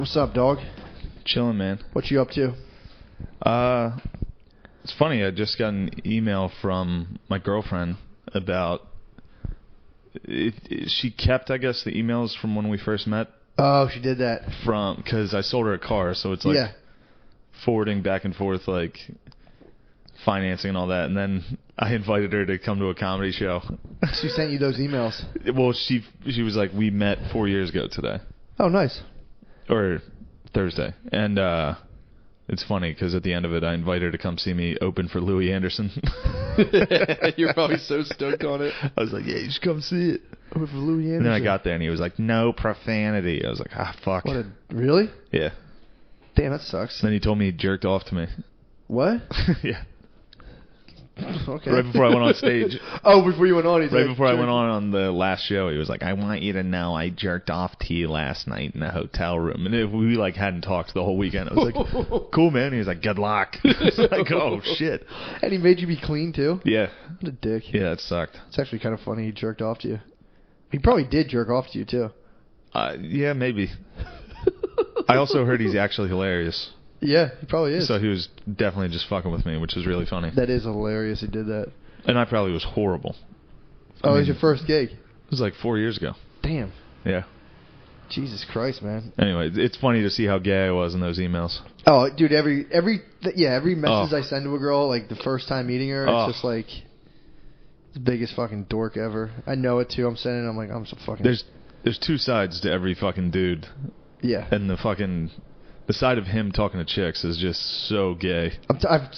What's up, dog? Chilling, man. What you up to? It's funny. I just got an email from my girlfriend about she kept, I guess, the emails from when we first met. Oh, she did that. Because I sold her a car, so it's like forwarding back and forth, like financing and all that. And then I invited her to come to a comedy show. She sent you those emails. Well, she was like, we met 4 years ago today. Oh, nice. Or Thursday. And it's funny because at the end of it, I invited her to come see me open for Louis Anderson. You're probably so stoked on it. I was like, yeah, you should come see it. Open for Louis Anderson. And then I got there and he was like, no profanity. I was like, fuck. Really? Yeah. Damn, that sucks. And then he told me he jerked off to me. What? Yeah. Okay. Right before I went on stage. Oh, before you went on? Right before I went on the last show, he was like, I want you to know I jerked off to you last night in a hotel room. And we like hadn't talked the whole weekend. I was like, cool, man. He was like, good luck. I was like, oh, shit. And he made you be clean, too? Yeah. What a dick. Yeah, it sucked. It's actually kind of funny he jerked off to you. He probably did jerk off to you, too. Yeah, maybe. I also heard he's actually hilarious. Yeah, he probably is. So he was definitely just fucking with me, which was really funny. That is hilarious he did that. And I probably was horrible. Oh, it was your first gig? It was like 4 years ago. Damn. Yeah. Jesus Christ, man. Anyway, it's funny to see how gay I was in those emails. Oh, dude, every message I send to a girl, like the first time meeting her, it's just like the biggest fucking dork ever. I know it too. I'm sending. I'm like, I'm so fucking. There's two sides to every fucking dude. Yeah. And the side of him talking to chicks is just so gay.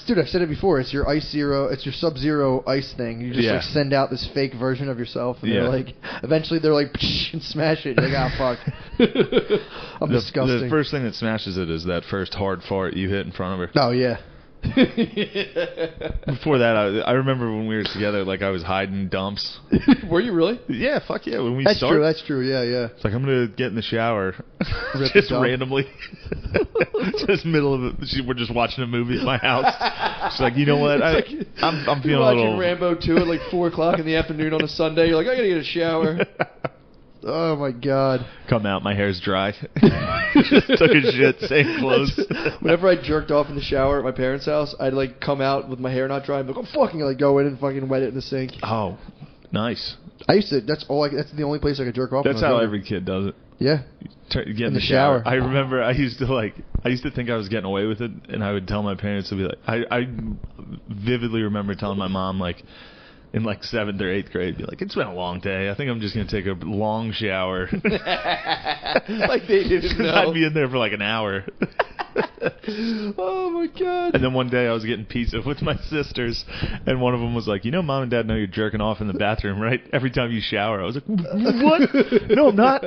Dude, I've said it before. It's your Ice Zero. It's your Sub-Zero Ice thing. You just like send out this fake version of yourself, and they're like, eventually they're like, psh, and smash it. You're like, fuck. I'm disgusting. The first thing that smashes it is that first hard fart you hit in front of her. Oh yeah. Before that, I remember when we were together, like I was hiding dumps. Were you really? Yeah, fuck yeah. When we That's true. Yeah. It's like, I'm gonna get in the shower, just randomly, just middle of it. We're just watching a movie at my house. She's like, you know what? I'm feeling a little. Watching Rambo 2 at like 4:00 in the afternoon on a Sunday. You're like, I gotta get a shower. Oh my god. Come out, my hair's dry. Just took a shit, same clothes. Whenever I jerked off in the shower at my parents' house, I'd like come out with my hair not dry and be like, oh fucking, like go in and fucking wet it in the sink. Oh, nice. That's the only place I could jerk off. That's how every kid does it. Yeah. Get in the shower. I remember I used to think I was getting away with it, and I would tell my parents to be like, I vividly remember telling my mom, like, in like 7th or 8th grade, be like, it's been a long day. I think I'm just going to take a long shower. Like they didn't know. I'd be in there for like an hour. Oh my god. And then one day I was getting pizza with my sisters, and one of them was like, you know, Mom and Dad know you're jerking off in the bathroom, right? Every time you shower. I was like, what? No, I'm not.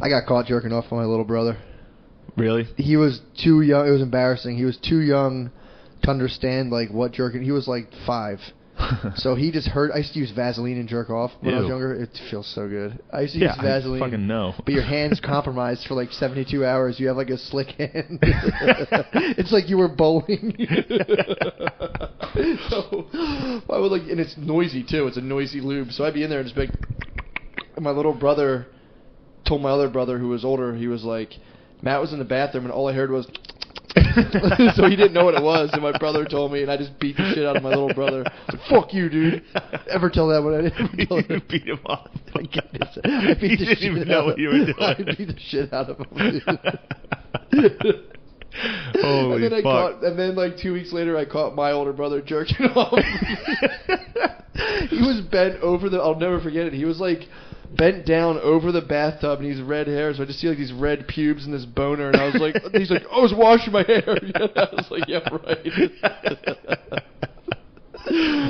I got caught jerking off on my little brother. Really? He was too young. It was embarrassing. He was too young to understand like what jerking. He was like 5. So he just heard. I used to use Vaseline and jerk off when I was younger. It feels so good. I used to use Vaseline. I fucking know. But your hand's compromised for like 72 hours. You have like a slick hand. It's like you were bowling. So I would and it's noisy too. It's a noisy lube. So I'd be in there and just be like. And my little brother told my other brother who was older. He was like, Matt was in the bathroom and all I heard was. So he didn't know what it was, and my brother told me, and I just beat the shit out of my little brother. Like, fuck you, dude. Ever tell that one? I didn't tell You beat him up. I beat the didn't even know what you were doing. I beat the shit out of him, dude. Holy fuck. And then like 2 weeks later, I caught my older brother jerking off. He was bent over I'll never forget it. He was like bent down over the bathtub, and he's red hair, so I just see like these red pubes and this boner, and I was like, he's like, I was washing my hair. I was like, yeah, right.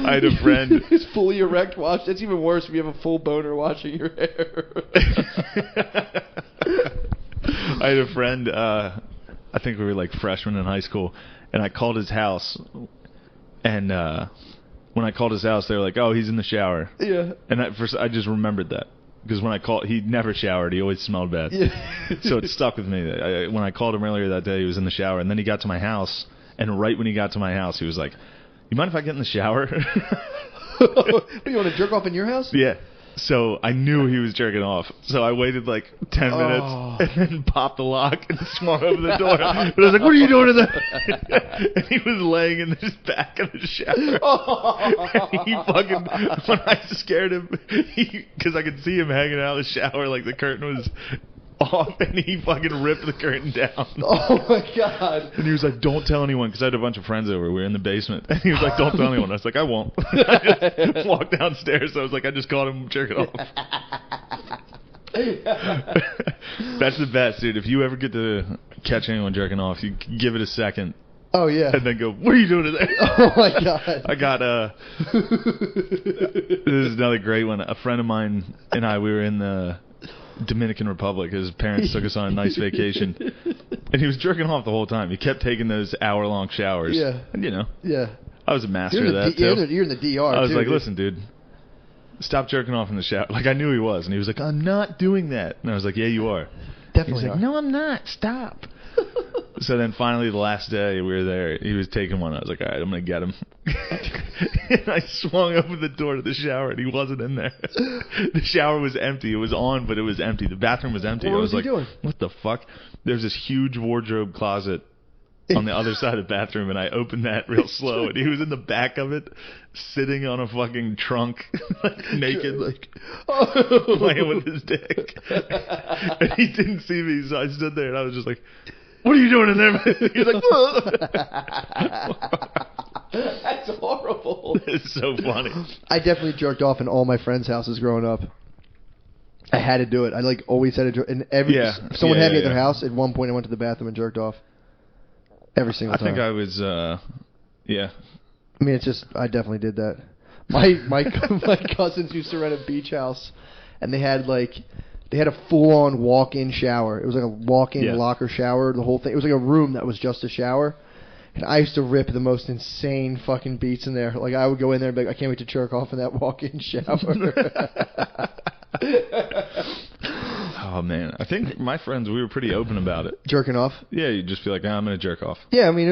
I had a friend. He's fully erect wash. It's even worse if you have a full boner washing your hair. I had a friend, I think we were like freshmen in high school, and I called his house, and when I called his house, they were like, oh, he's in the shower. Yeah. And I just remembered that. Because when I called, he never showered. He always smelled bad. Yeah. So it stuck with me. When I called him earlier that day, he was in the shower. And then he got to my house. And right when he got to my house, he was like, you mind if I get in the shower? You want to jerk off in your house? Yeah. So I knew he was jerking off. So I waited like 10 minutes and then popped the lock and swung over the door. But I was like, "What are you doing in there?" And he was laying in his back of the shower. And he fucking, when I scared him, because I could see him hanging out of the shower, like the curtain was off, and he fucking ripped the curtain down. Oh my god! And he was like, "Don't tell anyone," because I had a bunch of friends over. We were in the basement, and he was like, "Don't tell anyone." I was like, "I won't." I just walked downstairs. So I was like, I just caught him jerking off. That's the best, dude. If you ever get to catch anyone jerking off, you give it a second. Oh yeah. And then go, "What are you doing today?" Oh my god. I got this is another great one. A friend of mine and I, we were in the Dominican Republic. His parents took us on a nice vacation, and he was jerking off the whole time. He kept taking those hour-long showers. Yeah. And Yeah. I was a master of that too. You're in the DR. I was too, like, dude. "Listen, dude, stop jerking off in the shower." Like I knew he was, and he was like, "I'm not doing that." And I was like, "Yeah, you are." Definitely. He was like, "No, I'm not. Stop." So then finally the last day we were there, he was taking one. I was like, "All right, I'm going to get him." And I swung open the door to the shower, and he wasn't in there. The shower was empty. It was on, but it was empty. The bathroom was empty. What I was was he like, doing? "What the fuck?" There's this huge wardrobe closet on the other side of the bathroom, and I opened that real slow, and he was in the back of it, sitting on a fucking trunk, like, naked, like, playing with his dick. And he didn't see me, so I stood there, and I was just like, "What are you doing in there?" He was like, That's horrible. It's so funny. I definitely jerked off in all my friends' houses growing up. I had to do it. I like always had to do it. And if someone had me at their house, at one point I went to the bathroom and jerked off. Every single time. I think I was, yeah. I mean, it's just, I definitely did that. My cousins used to rent a beach house, and they had a full-on walk-in shower. It was like a walk-in locker shower, the whole thing. It was like a room that was just a shower. And I used to rip the most insane fucking beats in there. Like, I would go in there and be like, "I can't wait to jerk off in that walk-in shower." Oh, man. I think my friends, we were pretty open about it. Jerking off? Yeah, you'd just be like, "I'm going to jerk off." Yeah, I mean,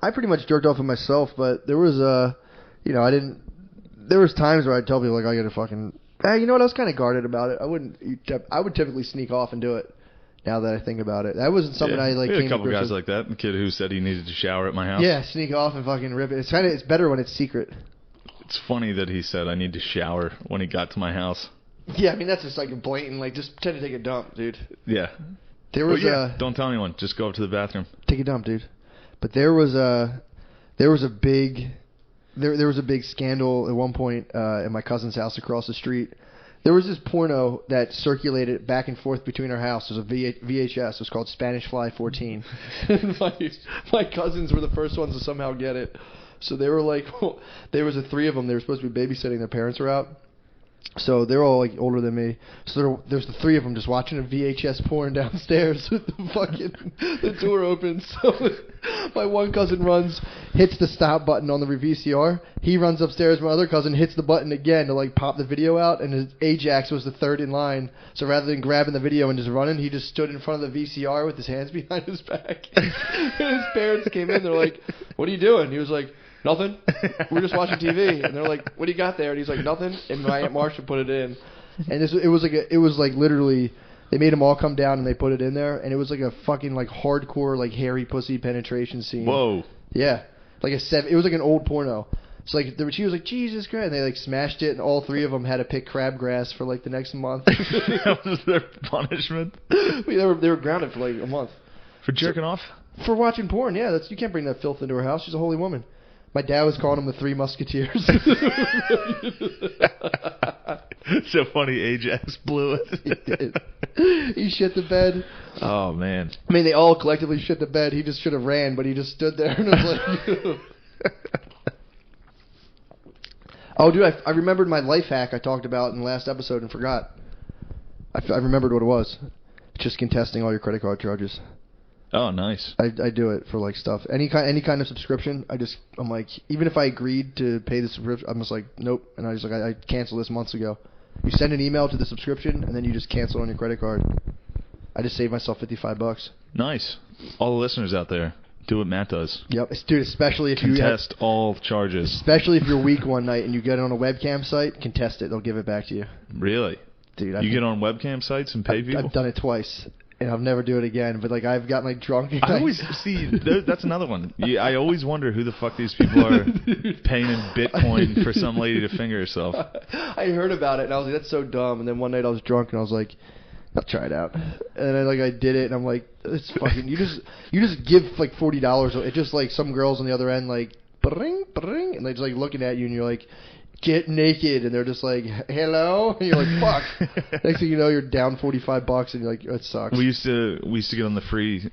I pretty much jerked off of myself, but there was, there was times where I'd tell people, like, "I gotta fucking," you know what, I was kind of guarded about it. I would typically sneak off and do it. Now that I think about it, that wasn't something I like. We had came a couple to grips guys with. like that. The kid who said he needed to shower at my house. Yeah, sneak off and fucking rip it. It's better when it's secret. It's funny that he said I need to shower when he got to my house. Yeah, I mean that's just like a blatant, like, just pretend to take a dump, dude. Yeah. There was don't tell anyone. Just go up to the bathroom. Take a dump, dude. But there was a big scandal at one point at my cousin's house across the street. There was this porno that circulated back and forth between our house. It was a VHS. It was called Spanish Fly 14. my cousins were the first ones to somehow get it. So they were like, there was three of them. They were supposed to be babysitting. Their parents were out. So they're all like older than me. So there's the three of them just watching a VHS porn downstairs with the door open. So my one cousin runs, hits the stop button on the VCR. He runs upstairs. My other cousin hits the button again to like pop the video out, and his Ajax was the third in line. So rather than grabbing the video and just running, he just stood in front of the VCR with his hands behind his back. And his parents came in. They're like, "What are you doing?" He was like, "Nothing. We're just watching TV." And they're like, "What do you got there?" And he's like, "Nothing." And my Aunt Marcia put it in. And it was like literally, they made them all come down and they put it in there, and it was like a fucking like hardcore like hairy pussy penetration scene. Whoa. Yeah, like it was like an old porno. So like she was like, "Jesus Christ!" And they like smashed it, and all three of them had to pick crabgrass for like the next month. That was their punishment. They were grounded for like a month For jerking off? for watching porn. Yeah, you can't bring that filth into her house. She's a holy woman. My dad was calling them the Three Musketeers. So funny, Ajax blew it. He did. He shit the bed. Oh, man. I mean, they all collectively shit the bed. He just should have ran, but he just stood there and was like... Oh, dude, I remembered my life hack I talked about in the last episode and forgot. I remembered what it was. Just contesting all your credit card charges. Oh, nice. I do it for like stuff. Any kind of subscription, I'm like, even if I agreed to pay the subscription, I'm just like, nope. And I canceled this months ago. You send an email to the subscription and then you just cancel it on your credit card. I just saved myself $55. Nice. All the listeners out there, Do what Matt does. Yep, dude. Especially if Contest all charges. Especially if you're weak one night and you get on a webcam site, contest it. They'll give it back to you. Really? Dude, you get on webcam sites and pay people? I've done it twice, and I'll never do it again. But like, I've gotten like drunk. I always see that's another one. I always wonder who the fuck these people are paying in Bitcoin for some lady to finger herself. I heard about it and I was like, that's so dumb. And then one night I was drunk and I was like, I'll try it out. And I did it and I'm like, it's fucking. You just give like $40. It just like some girls on the other end like, bring, and they're just like looking at you and you're like, get naked, and they're just like, hello, and you're like, fuck. Next thing you know, you're down $45 and you're like, it sucks. We used to get on the free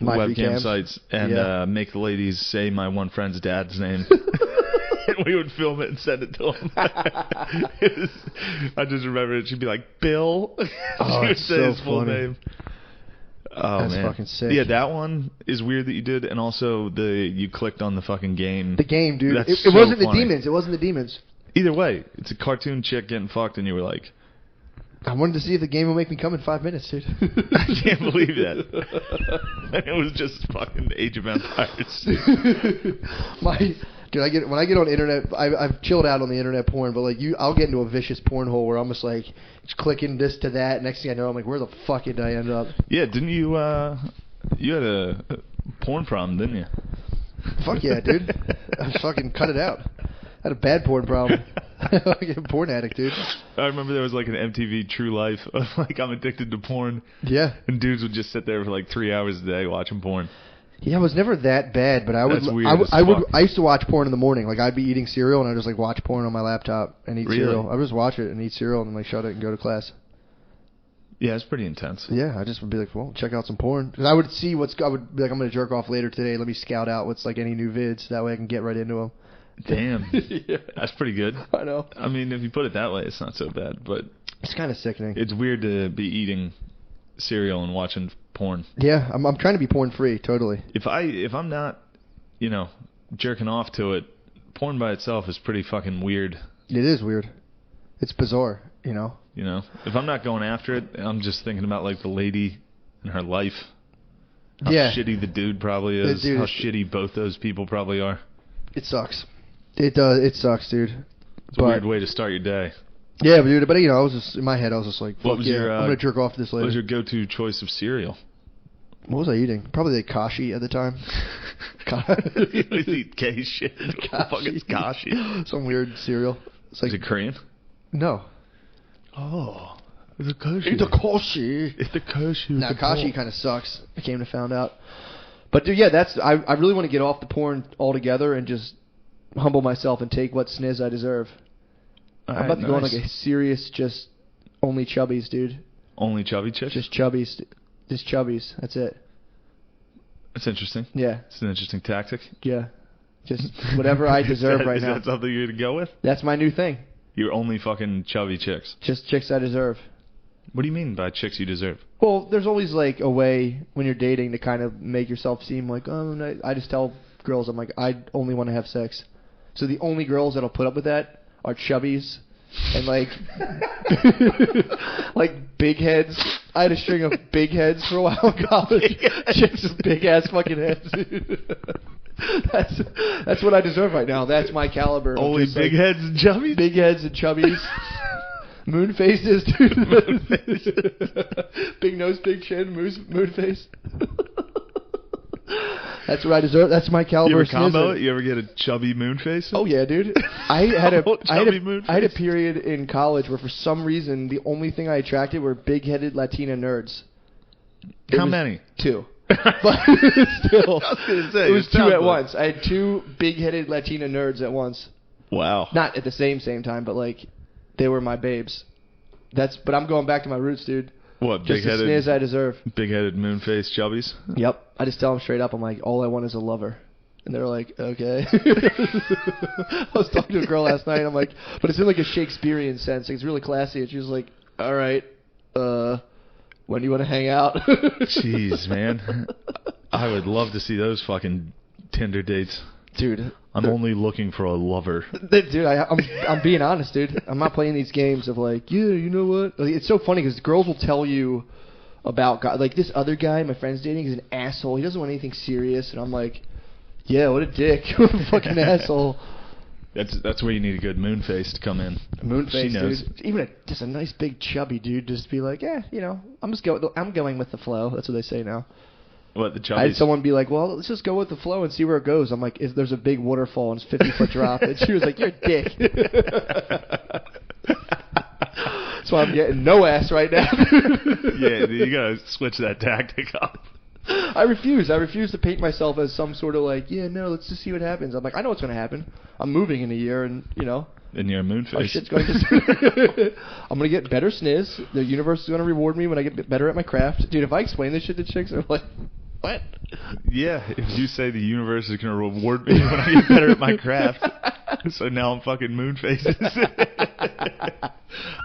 webcam sites and make the ladies say my one friend's dad's name. And we would film it and send it to them. I just remember it. She'd be like, Bill. She would say his full name. Oh, that's man. Fucking sick. Yeah, that one is weird that you did, and also you clicked on the fucking game. The game, dude. That's It wasn't funny. the demons. It wasn't the demons. Either way, it's a cartoon chick getting fucked, and you were like, I wanted to see if the game will make me come in 5 minutes, dude. I can't believe that. And it was just fucking Age of Empires. Dude, when I get on internet, I've chilled out on the internet porn, but like I'll get into a vicious porn hole where I'm just like clicking this to that. Next thing I know, I'm like, where the fuck did I end up? Yeah, didn't you? You had a porn problem, didn't you? Fuck yeah, dude. I fucking cut it out. I had a bad porn problem. I'm a porn addict, dude. I remember there was like an MTV True Life of like I'm addicted to porn. Yeah. And dudes would just sit there for like 3 hours a day watching porn. Yeah, it was never that bad, but I would. That's weird I used to watch porn in the morning. Like I'd be eating cereal and I'd just like watch porn on my laptop and eat cereal. I would just watch it and eat cereal and then like shut it and go to class. Yeah, it's pretty intense. Yeah, I just would be like, well, check out some porn. Because I would see I would be like, I'm going to jerk off later today. Let me scout out what's like any new vids. That way I can get right into them. Damn. Yeah. That's pretty good. I know. I mean, if you put it that way, it's not so bad. But it's kind of sickening. It's weird to be eating cereal and watching porn. Yeah, I'm trying to be porn free, totally. If I'm not, jerking off to it, porn by itself is pretty fucking weird. It is weird. It's bizarre, if I'm not going after it, I'm just thinking about like the lady and her life. How shitty the dude probably is. How shitty both those people probably are. It sucks. It does. It sucks, dude. It's a weird way to start your day. Yeah, dude. But I was just in my head. I was just like, "Fuck yeah, I'm gonna jerk off to this later." What was your go-to choice of cereal? What was I eating? Probably like Kashi at the time. You eat gay shit. What the fuck is Kashi? Some weird cereal. Is it Korean? No. Oh, it's a Kashi. It's a Kashi. It's a Kashi. Now Kashi kind of sucks. I came to find out. But dude, yeah, I really want to get off the porn altogether and just humble myself and take what sniz I deserve. I'm about to go on like a serious, just only chubbies, dude. Only chubby chicks? Just chubbies. Just chubbies. That's it. That's interesting. Yeah. It's an interesting tactic. Yeah. Just whatever I deserve right now. Is that something you're going to go with? That's my new thing. You're only fucking chubby chicks. Just chicks I deserve. What do you mean by chicks you deserve? Well, there's always like a way when you're dating to kind of make yourself seem like, I just tell girls, I'm like, I only want to have sex. So the only girls that'll put up with that are chubbies and like like big heads. I had a string of big heads for a while in college. Chicks with big ass fucking heads. That's what I deserve right now. That's my caliber. Only big heads and chubbies? Big heads and chubbies. Moon faces, dude. Moon faces. Big nose, big chin, moon face. That's what I deserve. That's my caliber. You ever combo it? You ever get a chubby moon face? Oh yeah, dude. I had a period in college where for some reason the only thing I attracted were big-headed Latina nerds. How many? 2. But still, I was gonna say, it was 2 at once. I had 2 big-headed Latina nerds at once. Wow. Not at the same time, but like they were my babes. But I'm going back to my roots, dude. What, just big-headed? Just as I deserve. Big-headed moon-faced chubbies? Yep. I just tell them straight up, I'm like, all I want is a lover. And they're like, okay. I was talking to a girl last night, I'm like, but it's in like a Shakespearean sense. Like, it's really classy. And she was like, all right, when do you want to hang out? Jeez, man. I would love to see those fucking Tinder dates. Dude. I'm only looking for a lover. Dude, I'm being honest, dude. I'm not playing these games of like, yeah, you know what? It's so funny because girls will tell you, about God. Like, this other guy my friend's dating is an asshole. He doesn't want anything serious. And I'm like, yeah, what a dick. What a fucking asshole. That's where you need a good moon face to come in. Moon face, she knows. dude. Even just a nice big chubby dude, just be like, yeah, you know, I'm going with the flow. That's what they say now. What, the chubbies? I had someone be like, well, let's just go with the flow and see where it goes. I'm like, there's a big waterfall and it's 50-foot drop. And she was like, you're a dick. That's why I'm getting no ass right now. Yeah, you gotta switch that tactic up. I refuse to paint myself as some sort of like, yeah, no, let's just see what happens. I'm like, I know what's going to happen. I'm moving in a year, and, you know. And you're a moon face. My shit's going to... I'm going to get better sniz. The universe is going to reward me when I get better at my craft. Dude, if I explain this shit to chicks, they're like, what? Yeah, if you say the universe is going to reward me when I get better at my craft, so now I'm fucking moon faces.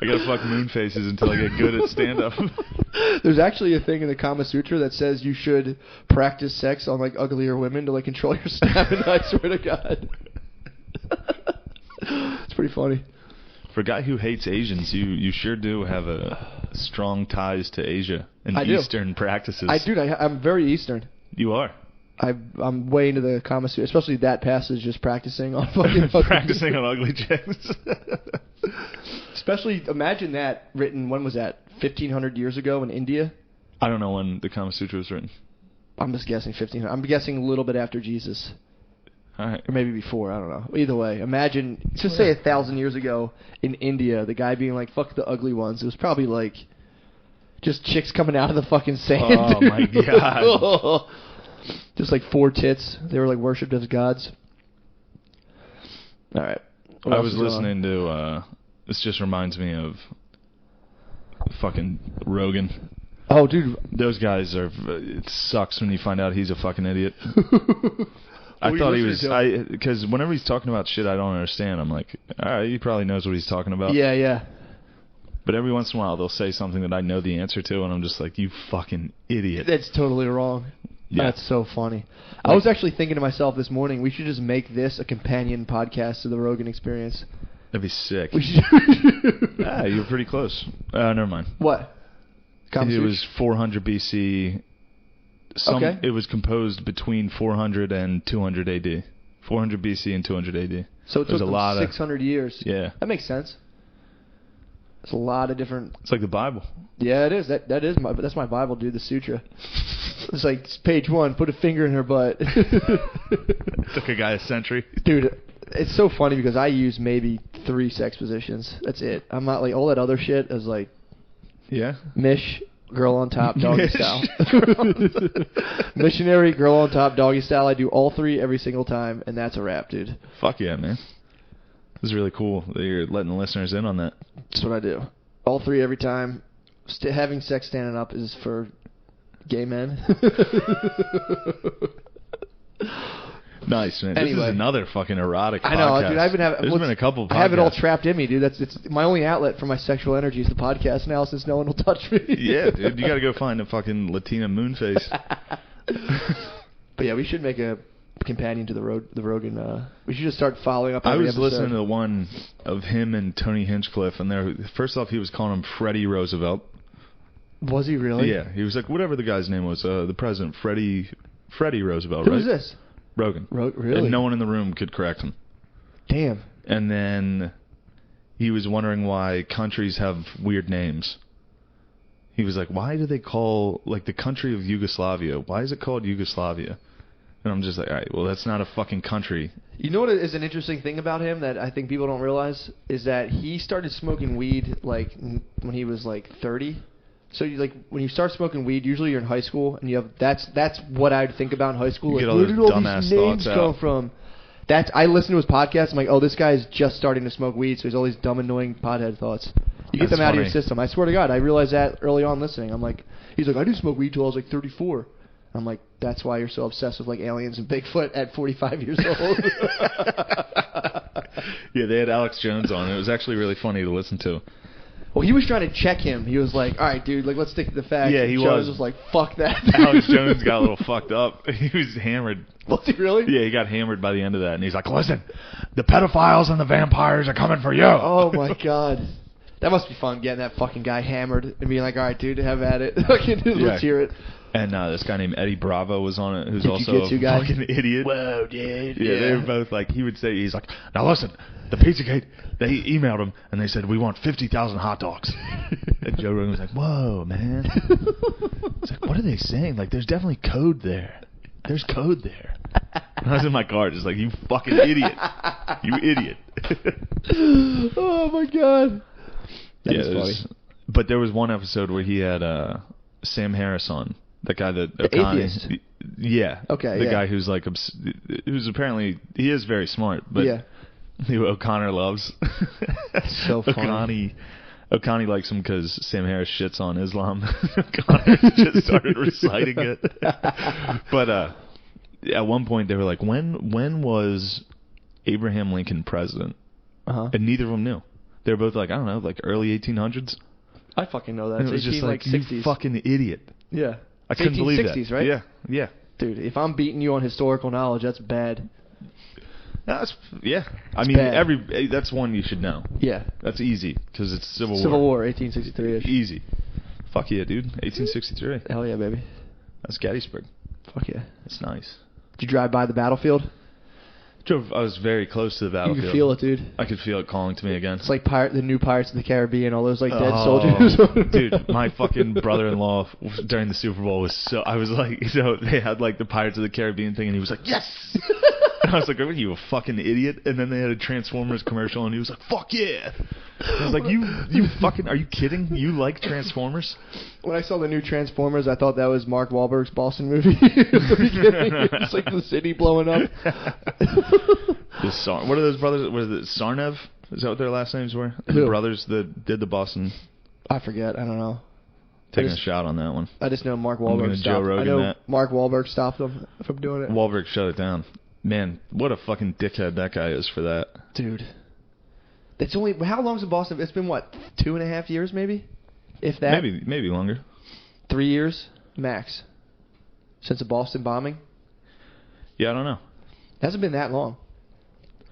I gotta fuck moon faces until I get good at stand-up. There's actually a thing in the Kama Sutra that says you should practice sex on, like, uglier women to, like, control your stamina. I swear to God. It's pretty funny. For a guy who hates Asians, you sure do have a strong ties to Asia and Eastern practices. I'm very Eastern. You are. I'm way into the Kama Sutra, especially that passage, just practicing on fucking practicing on ugly chicks. Especially, imagine that written, when was that, 1,500 years ago in India? I don't know when the Kama Sutra was written. I'm just guessing 1,500. I'm guessing a little bit after Jesus. All right. Or maybe before, I don't know. Either way, imagine, just say 1,000 years ago in India, the guy being like, fuck the ugly ones. It was probably like, just chicks coming out of the fucking sand. Oh, my God. Just like 4 tits. They were like worshipped as gods. All right. I was listening to, this just reminds me of fucking Rogan. Oh, dude. Those guys are, it sucks when you find out he's a fucking idiot. I thought he was, because whenever he's talking about shit I don't understand, I'm like, all right, he probably knows what he's talking about. Yeah, yeah. But every once in a while they'll say something that I know the answer to, and I'm just like, you fucking idiot. That's totally wrong. Yeah. That's so funny. I was actually thinking to myself this morning, we should just make this a companion podcast to the Rogan Experience. That'd be sick. We should. Ah, you were pretty close. Never mind. What? It was 400 BC. Okay. It was composed between 400 and 200 AD. 400 BC and 200 AD. So it took them 600 years. Yeah. That makes sense. It's a lot of different... It's like the Bible. Yeah, it is. That's my Bible, dude, the Sutra. It's like, page 1, put a finger in her butt. Took a guy a century. Dude, it's so funny because I use maybe 3 sex positions. That's it. I'm not like, all that other shit is like... Yeah? Mish, girl on top, doggy style. Missionary, girl on top, doggy style. I do all 3 every single time, and that's a wrap, dude. Fuck yeah, man. This is really cool that you're letting the listeners in on that. That's what I do. All 3 every time. Having sex standing up is for gay men. Nice, man. Anyway. This is another fucking erotic podcast. I know, dude. There's been a couple podcasts. I have it all trapped in me, dude. It's my only outlet for my sexual energy is the podcast now, since no one will touch me. Yeah, dude. You got to go find a fucking Latina moon face. But yeah, we should make a companion to the Rogan. We should just start following up. Every episode. Listening to the one of him and Tony Hinchcliffe, and first off, he was calling him Freddie Roosevelt. Was he really? Yeah, he was like whatever the guy's name was, the president, Freddie Roosevelt. Who right? was this? Rogan. Really? And no one in the room could correct him. Damn. And then he was wondering why countries have weird names. He was like, why do they call, like, the country of Yugoslavia, why is it called Yugoslavia? And I'm just like, all right, well, that's not a fucking country. You know what is an interesting thing about him that I think people don't realize is that he started smoking weed, like, when he was, like, 30. So, when you start smoking weed, usually you're in high school, and you have that's what I'd think about in high school. You like, get all where those did all dumbass these names thoughts come out. from? I listen to his podcast. I'm like, oh, this guy's just starting to smoke weed, so he's all these dumb, annoying pothead thoughts. You get them out of your system. I swear to God, I realized that early on listening. I'm like, he's like, I didn't smoke weed till I was like 34. I'm like, that's why you're so obsessed with like aliens and Bigfoot at 45 years old. Yeah, they had Alex Jones on. It was actually really funny to listen to. Well, he was trying to check him. He was like, all right, dude, like, let's stick to the facts. Yeah, he Jones was. like, fuck that. Alex Jones got a little fucked up. He was hammered. Was he really? Yeah, he got hammered by the end of that. And he's like, listen, the pedophiles and the vampires are coming for you. Oh, my God. That must be fun, getting that fucking guy hammered and being like, all right, dude, have at it. Let's hear it. And this guy named Eddie Bravo was on it, who's Did also you a fucking idiot. Whoa, dude. Yeah, they were both like, he would say, he's like, now listen, the Pizzagate, they emailed him and they said, we want 50,000 hot dogs. And Joe Rogan was like, whoa, man. It's like, what are they saying? Like, there's definitely code there. There's code there. And I was in my car just like, you fucking idiot. You idiot. Oh, my God. That is funny. But there was one episode where he had Sam Harris on. The guy that atheist. Yeah. Okay. The guy who's like who's apparently he is very smart, but who O'Connor loves. So funny. O'Connor likes him because Sam Harris shits on Islam. O'Connor just started reciting it. But at one point they were like, when was Abraham Lincoln president? And neither of them knew. They were both like, I don't know, like early 1800s. I fucking know that. And it was just like, you 60s. fucking idiot. Yeah. I couldn't believe that. 1860s, right? Yeah. Dude, if I'm beating you on historical knowledge, that's bad. I mean, bad. that's one you should know. Yeah. That's easy because it's Civil War. Civil War, 1863-ish. Easy. Fuck yeah, dude. 1863. Hell yeah, baby. That's Gettysburg. Fuck yeah. It's nice. Did you drive by the battlefield? I was very close to the battlefield. You could feel it, dude. I could feel it calling to me again. It's like the new Pirates of the Caribbean, all those like dead soldiers. Dude, my fucking brother-in-law during the Super Bowl was so... I was like... So they had like the Pirates of the Caribbean thing and he was like, yes! And I was like, are you a fucking idiot? And then they had a Transformers commercial and he was like, fuck yeah! I was like, you fucking... Are you kidding? You like Transformers? When I saw the new Transformers, I thought that was Mark Wahlberg's Boston movie at the beginning. It's like the city blowing up. What are those brothers? Was it Sarnev? Is that what their last names were? The brothers that did the Boston. I forget. I don't know. Taking a shot on that one. I just know Mark Wahlberg stopped. Joe Rogan I know that. Mark Wahlberg stopped them from doing it. Wahlberg shut it down. Man, what a fucking dickhead that guy is for that. Dude. It's only... How long's in Boston? It's been, what, 2.5 years maybe? If that? Maybe longer. 3 years? Max. Since the Boston bombing? Yeah, I don't know. It hasn't been that long.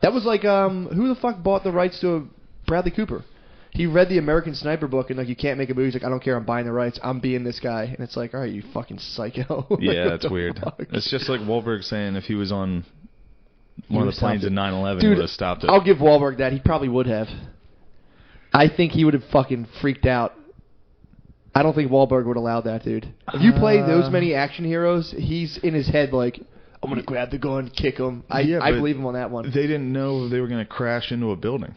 That was like, who the fuck bought the rights to Bradley Cooper? He read the American Sniper book and like, you can't make a movie. He's like, I don't care, I'm buying the rights. I'm being this guy. And it's like, all right, you fucking psycho. Yeah, that's weird. Fuck? It's just like Wahlberg saying if he was on one of the planes in 9/11, he would have stopped it. I'll give Wahlberg that. He probably would have. I think he would have fucking freaked out. I don't think Wahlberg would allow that, dude. If you play those many action heroes, he's in his head like, I'm going to grab the gun, kick him. I believe him on that one. They didn't know they were going to crash into a building.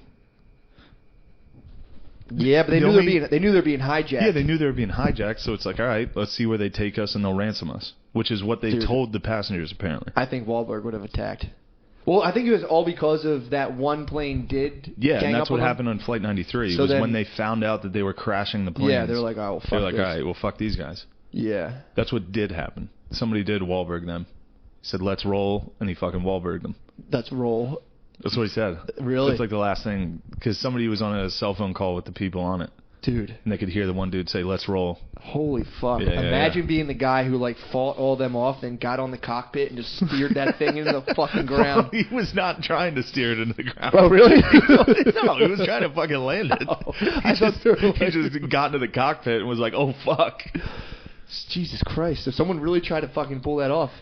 Yeah, but they knew they were being hijacked. Yeah, they knew they were being hijacked, so it's like, all right, let's see where they take us and they'll ransom us, which is what they told the passengers, apparently. I think Wahlberg would have attacked. Well, I think it was all because of that one plane did. Yeah, and that's what happened on Flight 93. So was when they found out that they were crashing the planes. Yeah, they were like, oh, well, fuck. They're like, all right, well, fuck these guys. Yeah. That's what did happen. Somebody did Wahlberg them. He said, let's roll, and he fucking Wahlberged them. Let's roll. That's what he said. Really? It's like the last thing, because somebody was on a cell phone call with the people on it. Dude. And they could hear the one dude say, let's roll. Holy fuck. Yeah, imagine being the guy who like fought all them off, then got on the cockpit and just steered that thing into the fucking ground. He was not trying to steer it into the ground. Oh, really? No, he was trying to fucking land it. Oh, he just got into the cockpit and was like, oh, fuck. Jesus Christ. If someone really tried to fucking pull that off.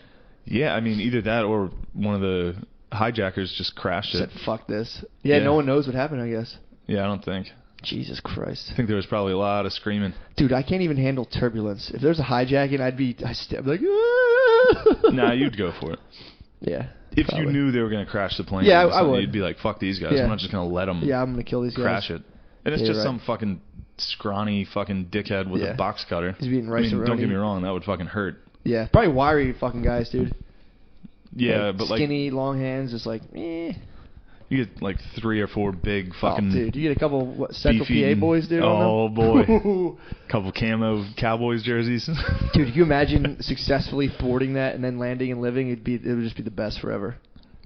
Yeah, I mean, either that or one of the hijackers just crashed it. Said, fuck this. Yeah, no one knows what happened, I guess. Yeah, I don't think. Jesus Christ. I think there was probably a lot of screaming. Dude, I can't even handle turbulence. If there's a hijacking, I'd be like, ah! Nah, you'd go for it. Yeah. If probably. You knew they were going to crash the plane, yeah, I would. You'd be like, fuck these guys. Yeah. I'm not just going to let them I'm going to kill these guys. Crash it. And it's just some fucking scrawny fucking dickhead with a box cutter. He's beating rice and don't get me wrong, that would fucking hurt. Yeah, probably wiry fucking guys, dude. Yeah, like, but skinny, long hands, just like, eh. You get like 3 or 4 big fucking. Oh, dude, you get a couple Central PA boys, dude. Oh boy, couple camo Cowboys jerseys. Dude, can you imagine successfully thwarting that and then landing and living? It would just be the best forever.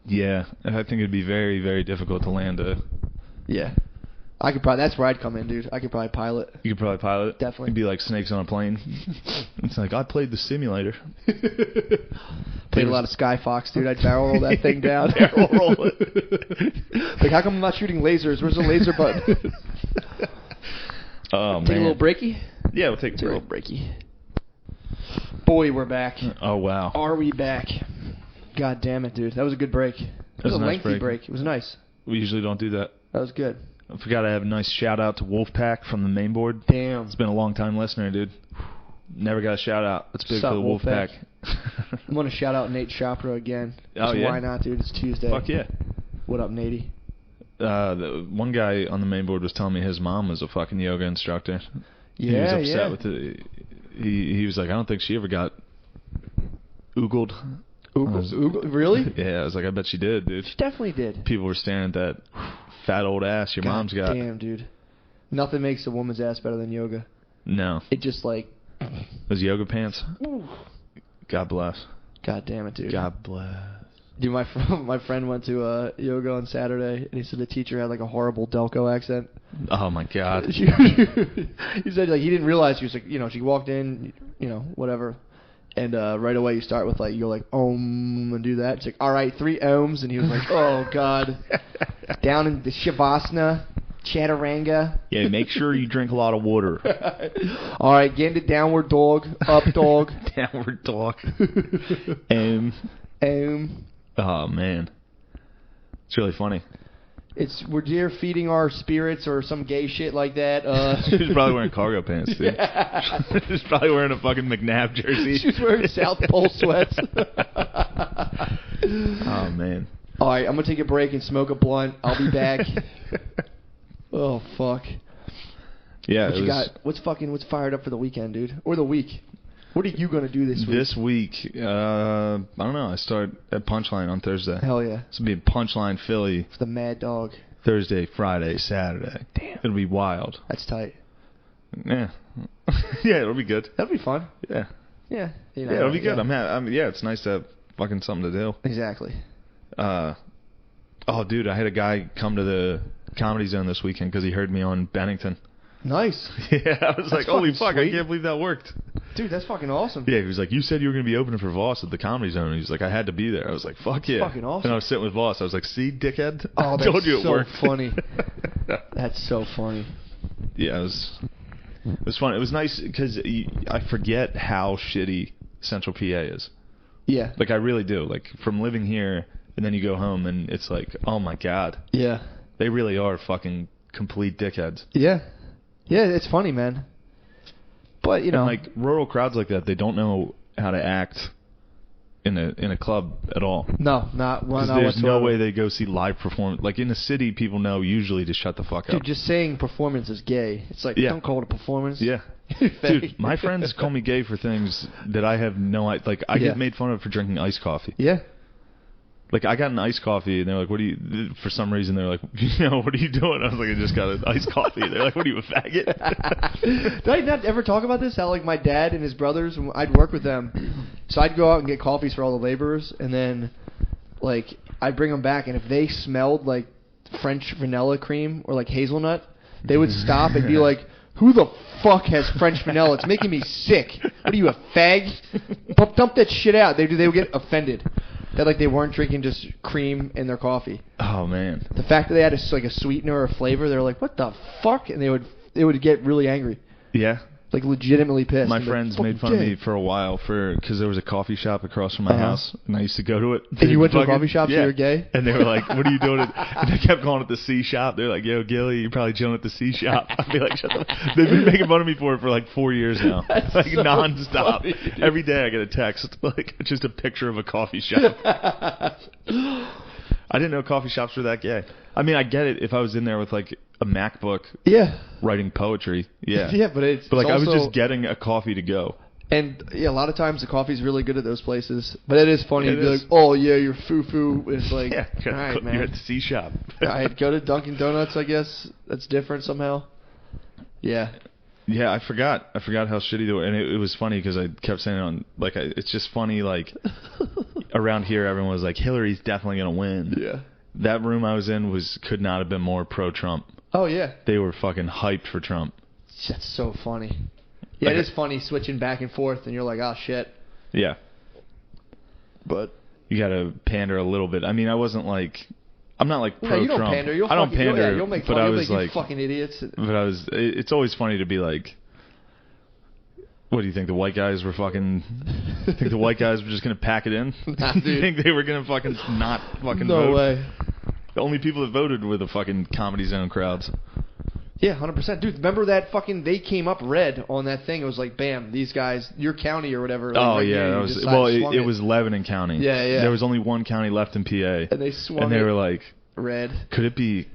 Yeah, I think it'd be very, very difficult to land a. Yeah. I could probably. That's where I'd come in, dude. I could probably pilot. You could probably pilot. Definitely. You'd be like snakes on a plane. It's like I played the simulator. Played a lot of Sky Fox, dude. I'd barrel roll that thing down. Barrel roll it. Like, how come I'm not shooting lasers? Where's the laser button? Oh, man. Take a little breaky? Yeah, we'll take a Take a break. little breaky. Boy, we're back. Oh, wow. Are we back? God damn it, dude. That was a good break. It was a nice lengthy break. It was nice. We usually don't do that. That was good. I forgot to have a nice shout out to Wolfpack from the main board. Damn. It's been a long time listener, dude. Never got a shout out. That's big Sup, for the Wolfpack. I'm going to shout out Nate Chopra again. Oh, So yeah? why not, dude? It's Tuesday. Fuck yeah. What up, Natey? The one guy on the main board was telling me his mom was a fucking yoga instructor. He was Yeah, upset with it. He was like, I don't think she ever got oogled. Oogle? Really? Yeah, I was like, I bet she did, dude. She definitely did. People were staring at that fat old ass your mom's got. Damn, dude. Nothing makes a woman's ass better than yoga. No. It just like... Those yoga pants. God bless. God damn it, dude. God bless. Dude, my friend went to yoga on Saturday, and he said the teacher had like a horrible Delco accent. Oh my God. He said like he didn't realize she was like, she walked in, whatever, and right away you start with like, you go like and do that. It's like, all right, 3 ohms, and he was like, oh God, down in the Shavasana, Chaturanga. Yeah, make sure you drink a lot of water. All right, get into downward dog, up dog, Downward dog. Oh man, it's really funny. We're deer feeding our spirits or some gay shit like that. She was probably wearing cargo pants, dude. She was probably wearing a fucking McNabb jersey. She was wearing South Pole sweats. Oh man. All right, I'm gonna take a break and smoke a blunt. I'll be back. Oh fuck. Yeah. What you got? What's fired up for the weekend, dude? Or the week? What are you gonna do this week? This week, I don't know. I start at Punchline on Thursday. Hell yeah. It's gonna be Punchline Philly. For the Mad Dog. Thursday, Friday, Saturday. Damn. It'll be wild. That's tight. Yeah. Yeah, it'll be good. That'll be fun. Yeah. Yeah. Yeah, it'll be good. Yeah, it's nice to have fucking something to do. Exactly. Oh, dude, I had a guy come to the Comedy Zone this weekend because he heard me on Bennington. Nice. Yeah, I was like, holy fuck, sweet. I can't believe that worked. Dude, that's fucking awesome. Yeah, he was like, you said you were going to be opening for Voss at the Comedy Zone. And he was like, I had to be there. I was like, fuck yeah. Fucking awesome. And I was sitting with Voss. I was like, see, dickhead? Oh, I that's told you it so worked. funny. That's so funny. Yeah, it was fun. It was nice because I forget how shitty Central PA is. Yeah. Like, I really do. Like, from living here, and then you go home, and it's like, oh my God. Yeah. They really are fucking complete dickheads. Yeah. Yeah, it's funny, man. But, And like, rural crowds like that, they don't know how to act in a club at all. No, not Because there's no way they go see live performance. Like, in the city, people know usually to shut the fuck up. Dude, just saying performance is gay. It's like, Yeah. don't call it a performance. Yeah. Dude, my friends call me gay for things that I have no idea. Like, I get made fun of for drinking iced coffee. Yeah. Like, I got an iced coffee, and they're like, what do you... For some reason, they're like, what are you doing? I was like, I just got an iced coffee. They're like, what are you, a faggot? Did I not ever talk about this? How, like, my dad and his brothers, when I'd work with them, so I'd go out and get coffees for all the laborers, and then, like, I'd bring them back, and if they smelled, like, French vanilla cream or, like, hazelnut, they would stop and be like, who the fuck has French vanilla? It's making me sick. What are you, a fag? Dump that shit out. They would get offended. That like they weren't drinking just cream in their coffee. Oh man! The fact that they had like a sweetener or a flavor, they're like, "What the fuck?" And they would get really angry. Yeah. Like legitimately pissed. My friends made fun of me for a while because there was a coffee shop across from my house, and I used to go to it. And you went to a coffee shop, so you were gay? And they were like, "What are you doing?" And they kept calling it the C shop. They're like, "Yo, Gilly, you're probably chilling at the C shop." I'd be like, "Shut the." They've been making fun of me for it for like 4 years now, like so nonstop. Funny, every day I get a text, like just a picture of a coffee shop. I didn't know coffee shops were that gay. I mean, I get it if I was in there with like a MacBook, writing poetry, yeah, but like I was just getting a coffee to go. And yeah, a lot of times the coffee's really good at those places, but it is funny to be like, oh yeah, you're foo-foo. It's like, all right, man, you're at the C shop. I'd go to Dunkin' Donuts, I guess. That's different somehow. Yeah. Yeah, I forgot how shitty they were, and it was funny because I kept saying it on like it's just funny like around here everyone was like Hillary's definitely gonna win. Yeah. That room I was in could not have been more pro-Trump. Oh yeah. They were fucking hyped for Trump. That's so funny. Yeah, like, it is funny switching back and forth, and you're like, oh shit. Yeah. But you gotta pander a little bit. I mean, I wasn't I'm not like pro you don't Trump. pander. I don't pander. You'll make but fun. I You'll was make like, you fucking idiots. But I was. It's always funny to be like, what do you think the white guys were fucking? Think the white guys were just gonna pack it in? Nah, You dude. think they were gonna fucking not fucking No vote? way. The only people that voted were the fucking Comedy Zone crowds. Yeah, 100%. Dude, remember that fucking, they came up red on that thing. It was like, bam, these guys, your county or whatever. Like, Oh right yeah, here, that you was just well. swung It was Lebanon County. Yeah, yeah. There was only one county left in PA, And they swung and they it were like, red. Could it be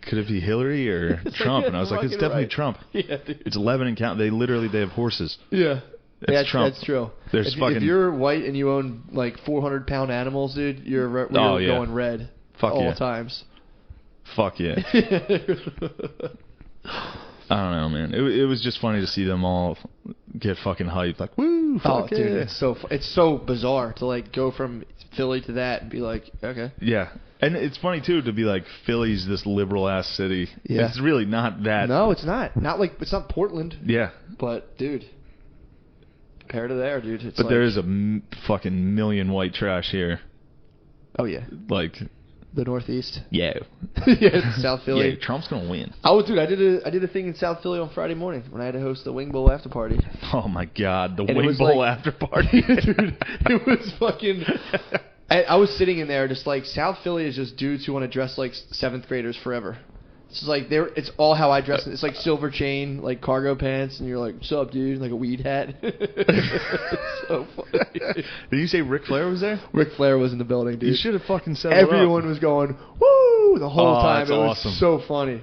Hillary or It's Trump? like, And I was like, it's fucking definitely right. Trump. Yeah, dude. It's Lebanon County. They have horses. Yeah. It's Trump. That's true. There's if fucking you're white and you own like 400-pound animals, dude, you're Oh, yeah. going red Fuck all yeah. times. Fuck yeah. I don't know, man. It was just funny to see them all get fucking hyped, like woo, Oh, fuck dude, yeah. it's so bizarre to like go from Philly to that and be like, okay. Yeah, and it's funny too to be like Philly's this liberal ass city. Yeah. It's really not that. No, it's not. Not like it's not Portland, Yeah, but dude, compared to there, dude, it's but like, there is a fucking million white trash here. Oh yeah, Like, the Northeast. yeah, Yeah, South Philly. yeah, Trump's gonna win. Oh, dude, I did a thing in South Philly on Friday morning when I had to host the Wing Bowl after party. Oh my god, the And it Wing was Bowl like- after party, Dude, it was fucking. I was sitting in there just like South Philly is just dudes who want to dress like seventh graders forever. It's just like it's all how I dress. It's like silver chain, like cargo pants, and you're like, "What's up, dude?" Like a weed hat. It's so funny. Did you say Ric Flair was there? Ric Flair was in the building, dude. You should have fucking set it up. Everyone was going woo the whole Oh, time. that's It was awesome. so funny.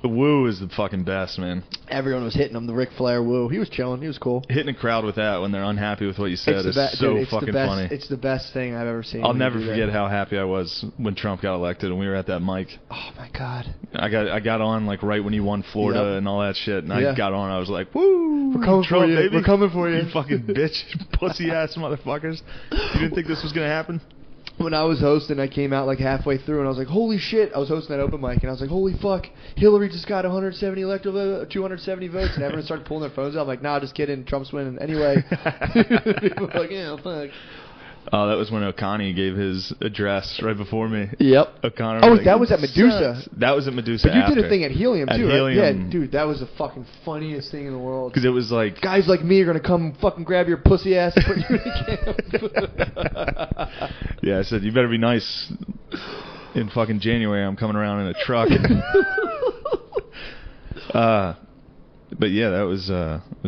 The woo is the fucking best, man. Everyone was hitting him. The Ric Flair woo. He was chilling. He was cool. Hitting a crowd with that when they're unhappy with what you said is so dude, it's fucking the best, funny. It's the best thing I've ever seen. I'll when you never do that. forget how happy I was when Trump got elected and we were at that mic. Oh my god. I got on like right when he won Florida Yep. and all that shit, and Yeah. I got on. I was like, "Woo, We're coming Trump, for you. baby. We're coming for you." You fucking bitch, pussy ass motherfuckers. You didn't think this was gonna happen? When I was hosting, I came out like halfway through, and I was like, "Holy shit!" I was hosting that open mic, and I was like, "Holy fuck! Hillary just got 270 votes," and everyone started pulling their phones out. I'm like, "Nah, just kidding. Trump's winning anyway." People were like, "Yeah, fuck." Oh, that was when O'Connor gave his address right before me. Yep. O'Connor. Oh, was like, that was at "It Medusa." sucks." That was at Medusa. But you did a after. thing at Helium At too, right? Helium. Yeah, dude, that was the fucking funniest thing in the world. Because it was like Guys like me are gonna come fucking grab your pussy ass and put you in camp. Yeah, I said, you better be nice. In fucking January, I'm coming around in a truck. But yeah, that was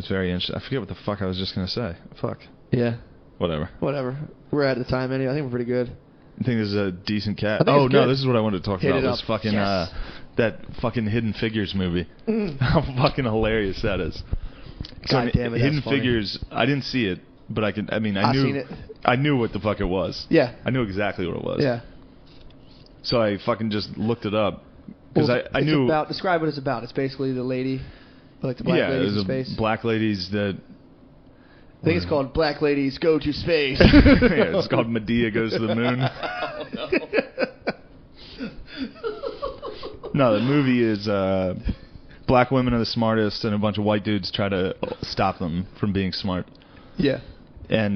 very interesting. I forget what the fuck I was just going to say. Fuck. Yeah. Whatever. Whatever. We're at the time anyway. I think we're pretty good. I think this is a decent cat. I think Oh, it's no, good. this is what I wanted to talk Hit about. it Was up. fucking, Yes. that fucking Hidden Figures movie. How fucking hilarious that is. God damn it, that's Hidden funny. Figures, I didn't see it, but I I've knew seen it. I knew what the fuck it was. Yeah. I knew exactly what it was. Yeah. So I fucking just looked it up. Because I it's knew... describe what it's about. It's basically the lady, like the black yeah, ladies in there's space. black ladies that... I think it's called Black Ladies Go to Space. Yeah, it's called Medea Goes to the Moon. Oh, no. No, the movie is black women are the smartest, and a bunch of white dudes try to stop them from being smart. Yeah. And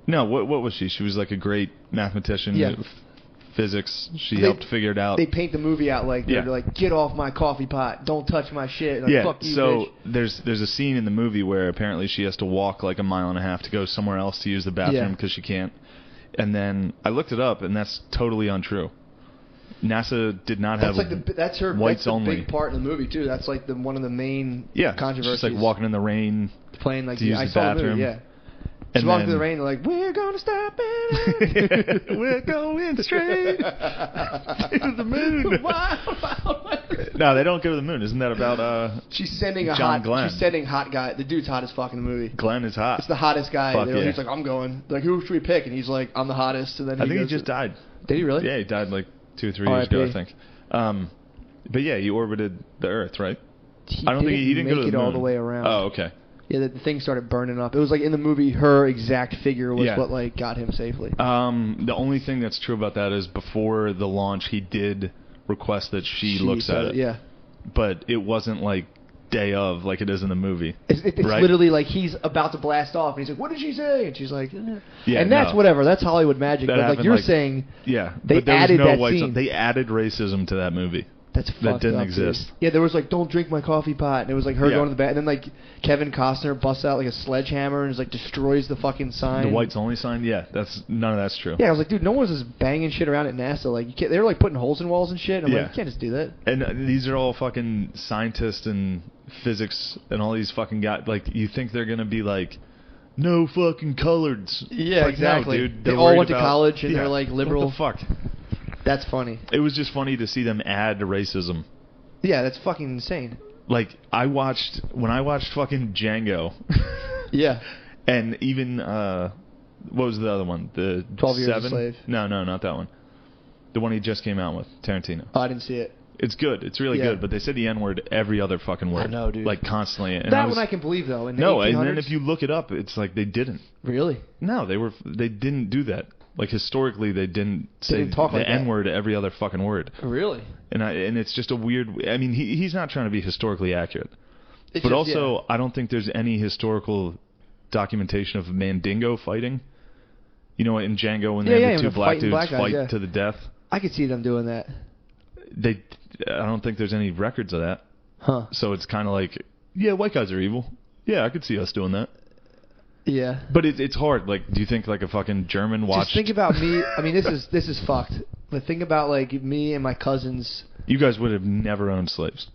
no, what was she? She was like a great mathematician. Yeah. Physics. She They- helped figure it out. They paint the movie out like they're Yeah. like, get off my coffee pot, don't touch my shit. Like, Yeah, fuck you, so bitch. there's a scene in the movie where apparently she has to walk like a mile and a half to go somewhere else to use the bathroom Yeah. because she can't. And then I looked it up, and that's totally untrue. NASA did not That's have like that's her. whites That's the only. big part in the movie too. That's like one of the main controversies. Just like walking in the rain. playing like to use I the saw the bathroom. movie, yeah. And She's walking then- through the rain. They're like, we're gonna stop it. We're going straight to the moon. Wow. No, they don't go to the moon. Isn't that about She's sending a John hot. Glenn. She's sending hot guy. The dude's hot as fuck in the movie. Glenn is hot? It's the hottest guy. Fuck yeah. He's like, I'm going. They're like, who should we pick? And he's like, I'm the hottest. And then I think he goes just died. Did he really? Yeah, he died like 2 or 3 years ago, I R.I.P. think. But yeah, he orbited the Earth, right? He I don't think he didn't make go to the it all moon. the way around. Oh, okay. Yeah, the thing started burning up. It was like in the movie, her exact figure was Yeah. what like got him safely. The only thing that's true about that is before the launch, he did request that she looks said at it, it. Yeah. But it wasn't like day of, like it is in the movie. It's right? literally like he's about to blast off, and he's like, "What did she say?" And she's like, Yeah, and that's no. whatever. That's Hollywood magic. That But like happened, you're like- saying, Yeah, they but there was added no that white scene. They added racism to that movie. That's fucked didn't up, exist. Dude. Yeah, there was like, "Don't drink my coffee pot," and it was like her Yeah. going to the back, and then like Kevin Costner busts out like a sledgehammer and just like destroys the fucking sign. The whites only sign. Yeah, none of that's true. Yeah, I was like, dude, no one's just banging shit around at NASA. Like, you can't, they were like putting holes in walls and shit. And I'm Yeah. like, you can't just do that. And these are all fucking scientists and physics and all these fucking guys. Like, you think they're gonna be like, no fucking coloreds. Yeah, Like, no, exactly. dude, They they're all worried went to about- college and Yeah. they're like liberal. What the fuck? That's funny. It was just funny to see them add racism. Yeah, that's fucking insane. Like, when I watched fucking Django, Yeah. and even what was the other one? The 12 Years a 7? Slave. No, not that one. The one he just came out with, Tarantino. Oh, I didn't see it. It's good. It's really Yeah. good. But they said the N-word every other fucking word. I know, dude. Like, constantly. And That one I can believe, though. In the No, 1800s? and then if you look it up, it's like they didn't. Really? No, they didn't do that. Like, historically, they didn't say didn't talk the like that. N-word every other fucking word. Really? And it's just a weird. I mean, he's not trying to be historically accurate. It's But just- also, I don't think there's any historical documentation of Mandingo fighting. You know, in Django, when Yeah, they yeah, have the when two they're black fighting dudes black guys, fight yeah. to the death, I could see them doing that. I don't think there's any records of that. Huh. So it's kind of like, yeah, white guys are evil. Yeah, I could see us doing that. Yeah. But it's hard. Like, do you think like a fucking German watched? Just think about me. I mean, this is fucked. But think about like me and my cousins. You guys would have never owned slaves.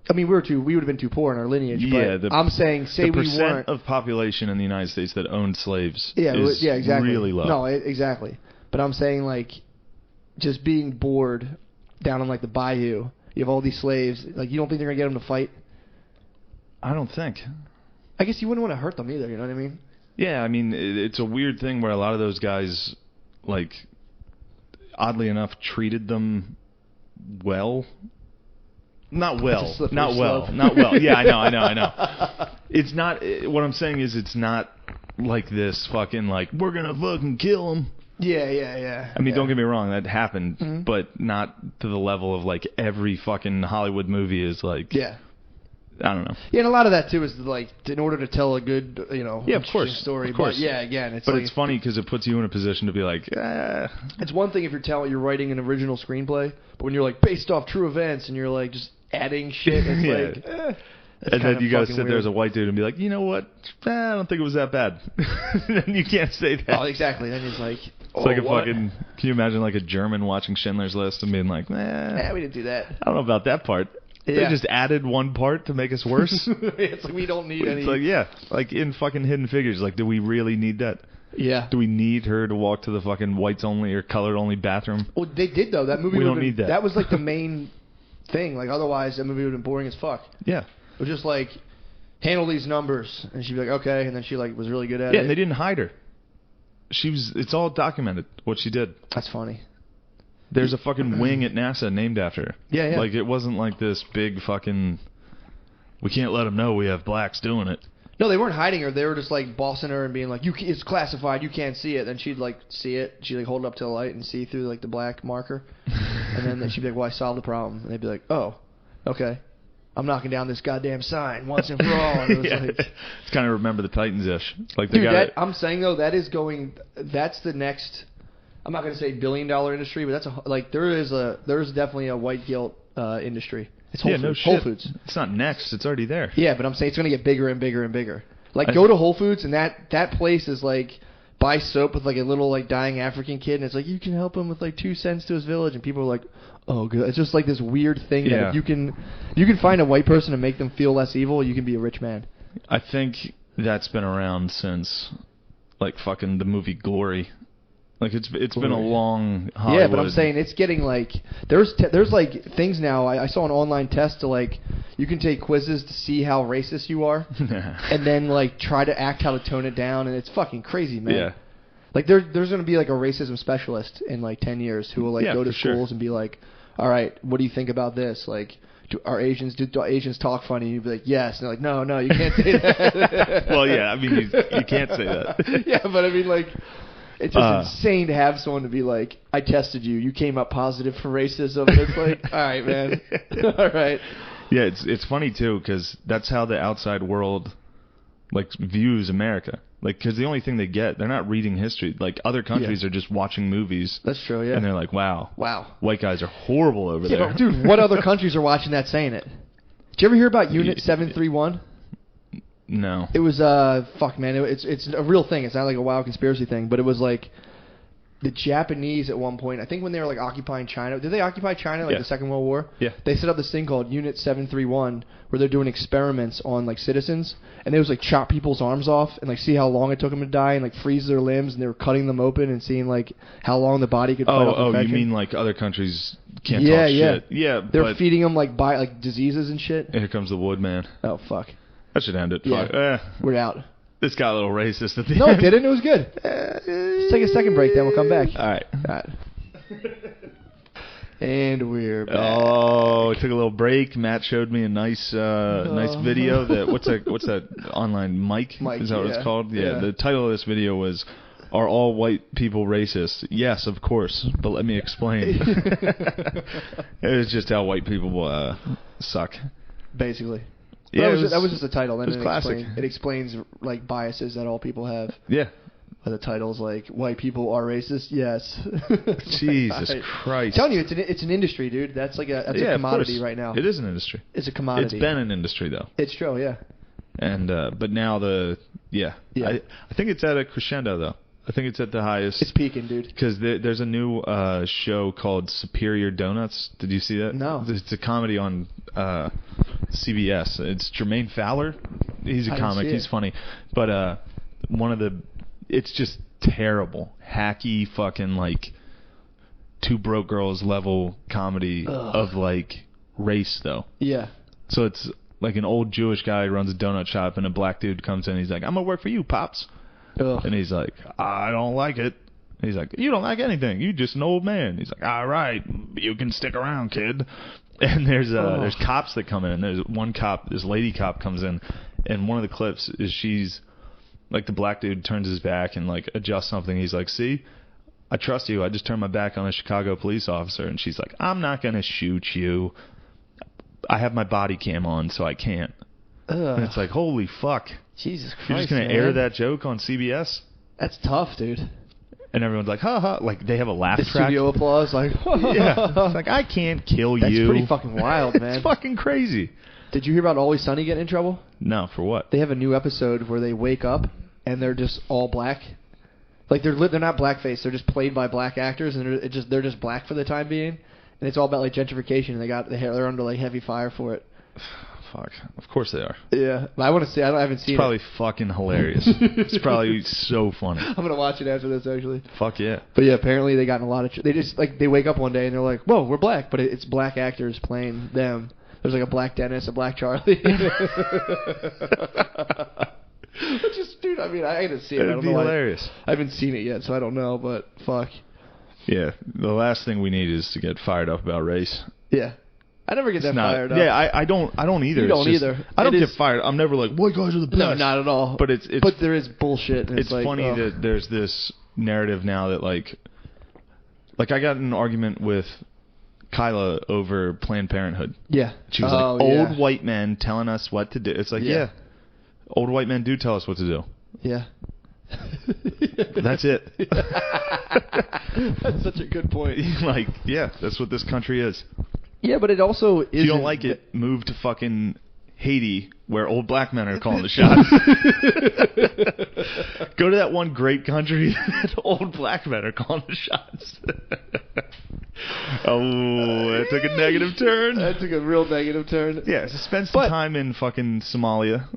I mean, we would have been too poor in our lineage. Yeah, but I'm saying, say the we percent weren't. of population in the United States that owned slaves Yeah, is yeah, exactly. really low. No, exactly. But I'm saying like, just being bored down on like the bayou. You have all these slaves. Like, you don't think they're gonna get them to fight? I don't think. I guess you wouldn't want to hurt them either. You know what I mean? Yeah, I mean, it's a weird thing where a lot of those guys, like, oddly enough, treated them well. Not well. slippery Not well. slope. Not well. Yeah, I know. It's not. What I'm saying is, it's not like this fucking like we're gonna fucking kill them. Yeah. I mean, don't get me wrong, that happened, Mhm. but not to the level of like every fucking Hollywood movie is like. Yeah. I don't know. Yeah, and a lot of that too is like in order to tell a good, Yeah, of interesting course, story. of course. But yeah, again, it's But like, it's funny because it puts you in a position to be like, it's one thing if you're writing an original screenplay, but when you're like based off true events and you're like just adding shit, it's Yeah. like, that's and kind then of you gotta fucking sit there as a weird. white dude and be like, you know what? I don't think it was that bad. Then you can't say that. Oh, exactly. Then it's like, It's like a what? fucking. Can you imagine like a German watching Schindler's List and being like, we didn't do that. I don't know about that part. They Yeah. just added one part to make us worse. It's like we don't need any. It's like, yeah, like in fucking Hidden Figures. Like, do we really need that? Yeah. Do we need her to walk to the fucking whites only or colored only bathroom? Well, they did though. That movie. We would've don't been- need that. That was like the main thing. Like otherwise, that movie would have been boring as fuck. Yeah. It was just like handle these numbers, and she'd be like, okay, and then she like was really good at Yeah, it. and they didn't hide her. It's all documented what she did. That's funny. There's a fucking wing at NASA named after her. Yeah. Like, it wasn't like this big fucking, we can't let them know we have blacks doing it. No, they weren't hiding her. They were just like bossing her and being like, it's classified. You can't see it. Then she'd like see it. She'd like hold it up to the light and see through like the black marker. And then she'd be like, well, I solved the problem. And they'd be like, oh, okay. I'm knocking down this goddamn sign once and for all. And it was Yeah. like, It's kind of Remember the Titans-ish. Like, they dude, got it. I'm saying though, that's the next, I'm not going to say $billion industry, but there's definitely a white guilt industry. It's Whole Foods. No shit. Whole Foods. It's not next. It's already there. Yeah, but I'm saying it's going to get bigger and bigger and bigger. Like, go to Whole Foods, and that place is like, buy soap with like a little like dying African kid, and it's like, you can help him with like 2 cents to his village, and people are like, oh, good. It's just like this weird thing that Yeah. if you can find a white person and make them feel less evil, you can be a rich man. I think that's been around since, like, fucking the movie Glory. Like, it's been a long Hollywood. Yeah, but I'm saying it's getting like there's like things now. I saw an online test to like you can take quizzes to see how racist you are, and then like try to act how to tone it down, and it's fucking crazy, man. Yeah. Like there's going to be like a racism specialist in like 10 years who will like Yeah, go to for sure. schools and be like, all right, what do you think about this? Like, do Asians talk funny? You'd be like, yes. And they're like, no, you can't say that. Well, yeah, I mean, you can't say that. Yeah, but I mean, like, it's just insane to have someone to be like, I tested you. You came up positive for racism. And it's like, all right, man. All right. Yeah, it's funny too because that's how the outside world like views America. Like, because the only thing they get, they're not reading history. Like, other countries are just watching movies. That's true, yeah. And they're like, wow, white guys are horrible over there. But dude, what other countries are watching that saying it? Did you ever hear about Unit 731? No. It was, fuck, man. It's a real thing. It's not like a wild conspiracy thing, but it was like the Japanese at one point, I think when they were like occupying China. Did they occupy China like the Second World War? Yeah. They set up this thing called Unit 731 where they're doing experiments on like citizens, and they was like chop people's arms off and like see how long it took them to die and like freeze their limbs, and they were cutting them open and seeing like how long the body could fight off infection. You mean like other countries can't talk shit? Yeah, they're feeding them like diseases and shit. Here comes the Woodman. Oh fuck. That should end it. Yeah. Fuck. We're out. This got a little racist at the No, end. it didn't. It was good. Let's take a second break, then we'll come back. All right. And we're back. Oh, it took a little break. Matt showed me a nice video. What's that online Mike? Is that what it's called? Yeah. The title of this video was "Are All White People Racist?" Yes, of course, but let me explain. It was just how white people suck. Basically. Yeah, that was just the title. Then it was classic. It explains like biases that all people have. Yeah. The title's like "White People Are Racist." Yes. Jesus Christ! I'm telling you, it's an industry, dude. That's like a commodity right now. It is an industry. It's a commodity. It's been an industry though. It's true, yeah. And but now I think it's at a crescendo though. I think it's at the highest. It's peaking, dude. Because there's a new show called Superior Donuts. Did you see that? No. It's a comedy on CBS. It's Jermaine Fowler. He's a comic. He's funny. But it's just terrible, hacky, fucking like Two Broke Girls level comedy of like race though. Yeah. So it's like an old Jewish guy runs a donut shop, and a black dude comes in. He's like, "I'm gonna work for you, pops." And he's like, "I don't like it." He's like, "You don't like anything. You just an old man." He's like, "All right, you can stick around, kid." And there's cops that come in. There's one cop, this lady cop comes in, and one of the clips is she's like, the black dude turns his back and like adjusts something. He's like, "See, I trust you. I just turned my back on a Chicago police officer." And she's like, "I'm not gonna shoot you. I have my body cam on, so I can't." And it's like, holy fuck. Jesus Christ, you're just going to air that joke on CBS? That's tough, dude. And everyone's like, ha ha. Like, they have a laugh track. Studio applause. Like, yeah. It's like, I can't kill you. That's pretty fucking wild, man. It's fucking crazy. Did you hear about Always Sunny getting in trouble? No, for what? They have a new episode where they wake up and they're just all black. Like, they're not blackface. They're just played by black actors, and they're just black for the time being. And it's all about, like, gentrification, and they're under, like, heavy fire for it. Fuck. Of course they are. Yeah. I want to see. I haven't seen it. It's probably fucking hilarious. It's probably so funny. I'm going to watch it after this, actually. Fuck yeah. But yeah, apparently they got in a lot of... They just, like, they wake up one day and they're like, whoa, we're black. But it's black actors playing them. There's, like, a black Dennis, a black Charlie. Just, dude, I mean, I haven't seen it. It'd be hilarious. I haven't seen it yet, so I don't know, but fuck. Yeah. The last thing we need is to get fired up about race. Yeah. I never get fired up. Yeah, I don't either. You don't either. I don't get fired. I'm never like, white guys are the best. No, not at all. But but there is bullshit. And it's like, funny that there's this narrative now that like I got in an argument with Kyla over Planned Parenthood. Yeah. She was like, old white men telling us what to do. It's like, yeah, old white men do tell us what to do. Yeah. That's it. That's such a good point. Like, yeah, that's what this country is. Yeah, but it also is. If you don't like it, move to fucking Haiti, where old black men are calling the shots. Go to that one great country that old black men are calling the shots. Oh, that took a negative turn. That took a real negative turn. Yeah, so spend some time in fucking Somalia.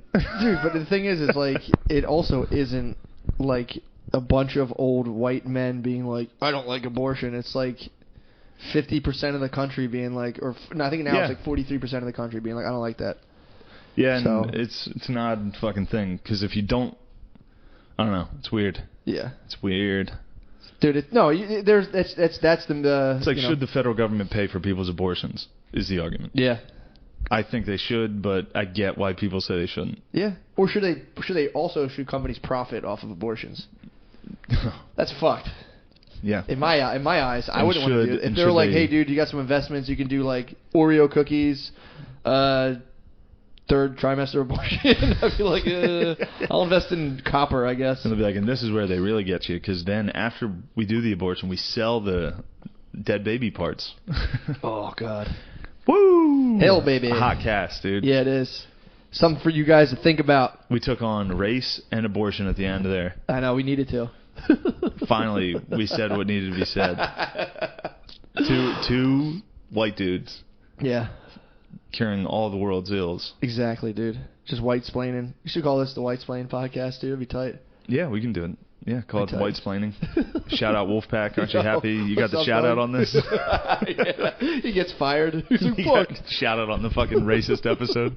Dude, but the thing is like, it also isn't like a bunch of old white men being like, I don't like abortion. It's like 50% of the country being like, I think now it's like 43% of the country being like, I don't like that. Yeah, and it's an odd fucking thing, because if you don't, I don't know, it's weird. Yeah, it's weird. Dude, that's the. It's like, should the federal government pay for people's abortions? Is the argument? Yeah, I think they should, but I get why people say they shouldn't. Yeah, or should companies profit off of abortions? That's fucked. Yeah. In my eyes, I wouldn't want to do it. If they're like, hey, dude, you got some investments, you can do like Oreo cookies, Third trimester abortion. I feel like I'll invest in copper, I guess. And they'll be like, and this is where they really get you, because then after we do the abortion, we sell the dead baby parts. Oh, God. Woo! Hell, baby. A hot cast, dude. Yeah, it is. Something for you guys to think about. We took on race and abortion at the end there. I know, we needed to. Finally, we said what needed to be said. Two white dudes. Yeah. Curing all the world's ills. Exactly, dude. Just white-splaining. You should call this the White-Splain Podcast, dude. It'd be tight. Yeah, we can do it. Yeah, call it tight. White-splaining. Shout out Wolfpack. Aren't you happy you got What's the up, shout out buddy? on this? Yeah. He gets fired. He's like, He fuck. got shout out on the fucking racist episode.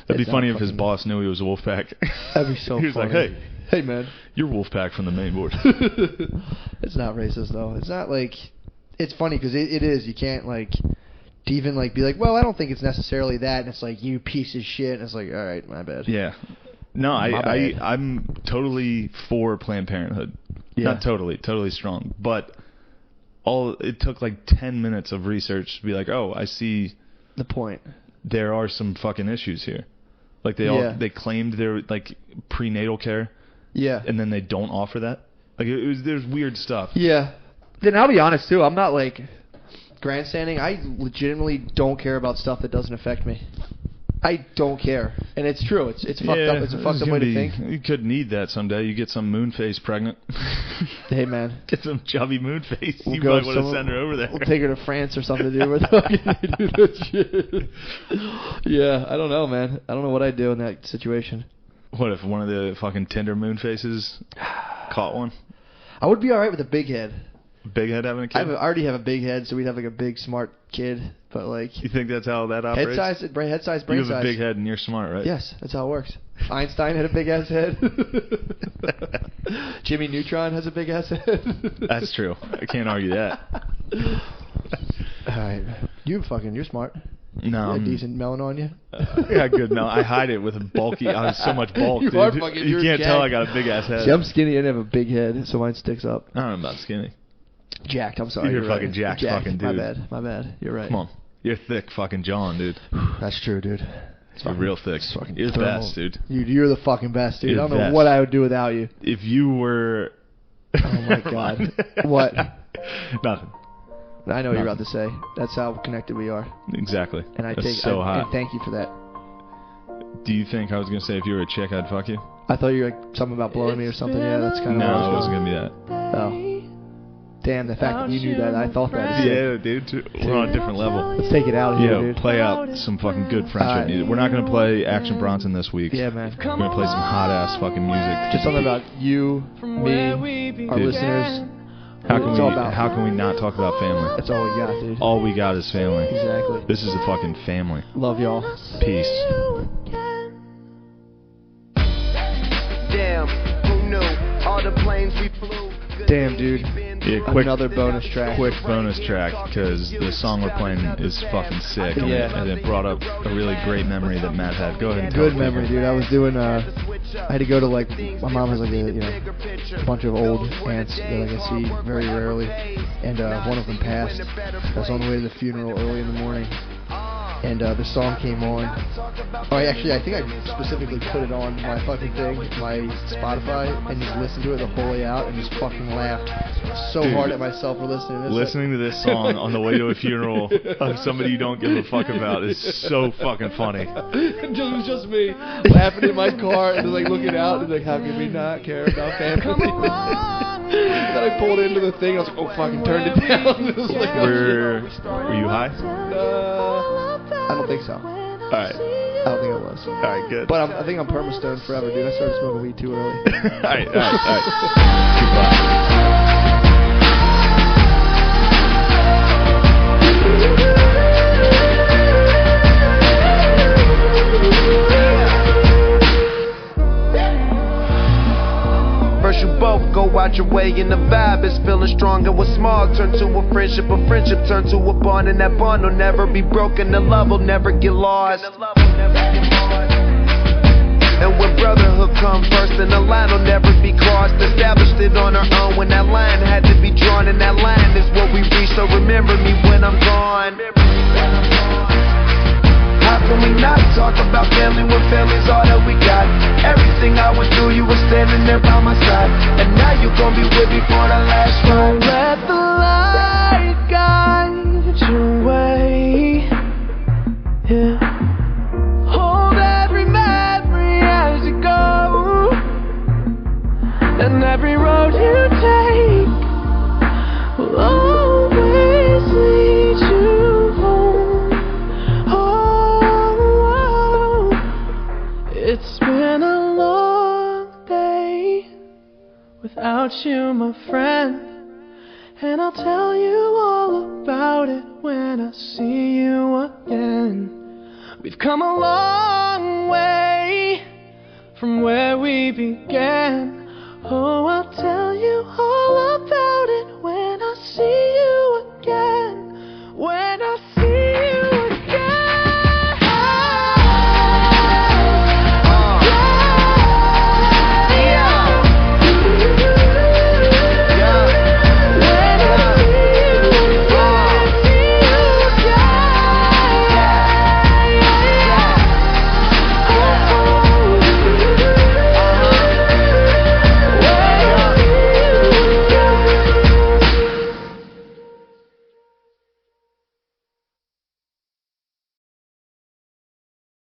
That'd be It's funny not if his fucking- boss knew he was a Wolfpack. That'd be so He was funny. like, hey, man. you're Wolfpack from the main board. It's not racist, though. It's not like... It's funny, because it is. You can't, like... To even, like, be like, well, I don't think it's necessarily that. And it's like, you piece of shit. And it's like, all right, my bad. Yeah. No, My bad. I'm totally for Planned Parenthood. Yeah. Not totally strong. But it took like 10 minutes of research to be like, oh, I see The point. there are some fucking issues here. Like Yeah. they claimed their like prenatal care, Yeah. and then they don't offer that. Like there's weird stuff. Yeah. Then I'll be honest, too. I'm not, like, grandstanding. I legitimately don't care about stuff that doesn't affect me. I don't care. And it's true. It's fucked up. It's a fucked up way to think. You could need that someday. You get some moon face pregnant. Hey, man. Get some chubby moon face. We'll You go might want to somewhere- send her over there. We'll take her to France or something to do with that shit. Yeah, I don't know, man. I don't know what I'd do in that situation. What if one of the fucking Tinder moon faces caught one? I would be all right with a big head. Big head having a kid? I already have a big head, so we'd have like a big, smart kid. But like You think that's how that operates? head size, brain You size. have a big head and you're smart, right? Yes, that's how it works. Einstein had a big ass head. Jimmy Neutron has a big ass head. That's true. I can't argue that. All right, you're smart. No, You got a I'm- decent melon on you. yeah, good. No, I hide it with a bulky. I have so much bulk, You dude. are fucking- You you're can't tell I jacked. got a big ass head. See, I'm skinny and I have a big head, so mine sticks up. I don't know about skinny. Jacked. I'm sorry. You're right. fucking jacked fucking My dude. bad. You're right. Come on, you're thick, fucking John, dude. That's true, dude. You're real thick. it's fucking You're the thermal. best, dude. You're the fucking best, dude. You're I the don't know best. what I would do without you. If you were. Oh my God. What? Nothing. I know what you're about to say. That's how connected we are. Exactly. And I That's take so hot. and thank you for that. Do you think I was gonna say if you were a chick, I'd fuck you? I thought you were like something about blowing me or something. Yeah, that's kind of No, what I it was wasn't gonna be that. Oh. Damn, the fact that you knew that, I thought that. is sick. Yeah, dude. We're on a different level. Let's take it out of here, Yo, dude. play out some fucking good friendship Alright. music. We're not gonna play Action Bronson this week. Yeah, man. We're gonna play some hot ass fucking music. Just something about you, me, our Dude. listeners. How It's all can about- how can we not talk about family? That's all we got, dude. All we got is family. Exactly. This is a fucking family. Love y'all. Peace. Damn, who knew? All the planes we flew. Damn, dude. Yeah, quick, Another bonus track. quick bonus track because the song we're playing is fucking sick. And Yeah. and it brought up a really great memory that Matt had. Go ahead and tell Good the memory, people. dude. I was doing, I had to go to, like, my mom has, like, a bunch of old aunts that I can see very rarely. And one of them passed. I was on the way to the funeral early in the morning. And the song came on. Oh, I think I specifically put it on my fucking thing, my Spotify, and just listened to it the whole way out and just fucking laughed so Dude, hard at myself for listening to this. Listening to this song on the way to a funeral of somebody you don't give a fuck about is so fucking funny. It was just me laughing in my car and just like looking out and like, how can we not care about family? Then I pulled into the thing and I was like, oh, fucking turned it down. It was like, oh, Were you high? I don't think so. Alright. I don't think I was. Alright, good. But I think I'm perma-stoned forever, dude. I started smoking weed too early. Alright. Goodbye. First you both go out your way and the vibe is feeling strong. And what's small turn to a friendship turn to a bond. And that bond will never be broken, the love will never get lost. And when brotherhood come first, then the line will never be crossed. Established it on our own when that line had to be drawn. And that line is what we reach, so remember me when I'm gone. Hop is all that we got. Everything I went through, you were standing there by my side. And now you gon' be with me for the last ride. Don't let the light guide your way. Yeah. Hold every memory as you go, and every road you take will always lead you home. Oh, it's been a long day without you, my friend, and I'll tell you all about it when I see you again. We've come a long way from where we began. Oh, I'll tell you all about it when I see you.